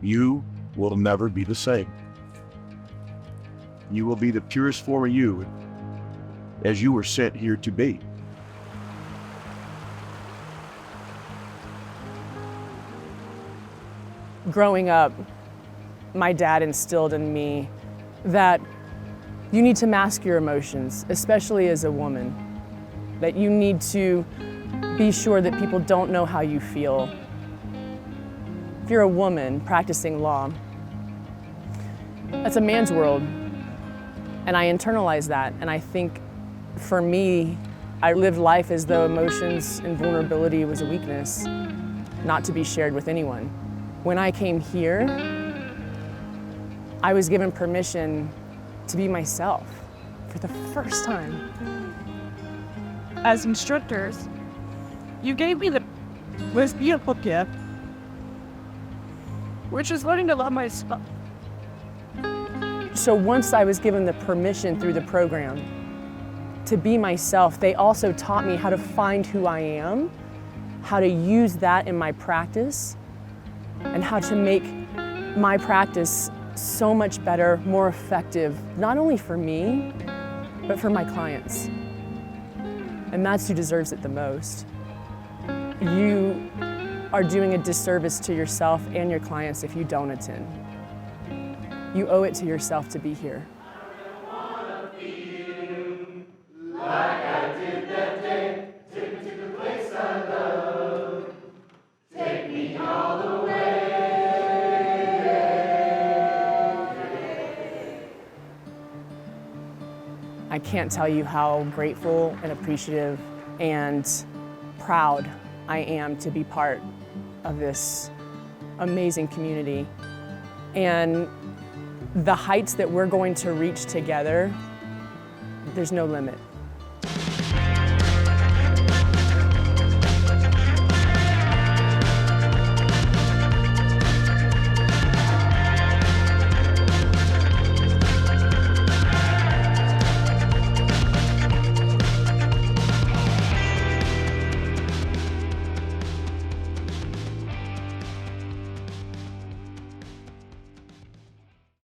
you will never be the same. You will be the purest form of you, as you were sent here to be. Growing up, my dad instilled in me that you need to mask your emotions, especially as a woman. That you need to be sure that people don't know how you feel. If you're a woman practicing law, that's a man's world. And I internalized that. And I think for me, I lived life as though emotions and vulnerability was a weakness, not to be shared with anyone. When I came here, I was given permission to be myself for the first time. As instructors, you gave me the most beautiful gift, which is learning to love myself. So once I was given the permission through the program to be myself, they also taught me how to find who I am, how to use that in my practice, and how to make my practice so much better, more effective, not only for me, but for my clients. And that's who deserves it the most. You are doing a disservice to yourself and your clients if you don't attend. You owe it to yourself to be here. I can't tell you how grateful and appreciative and proud I am to be part of this amazing community. And the heights that we're going to reach together, there's no limit.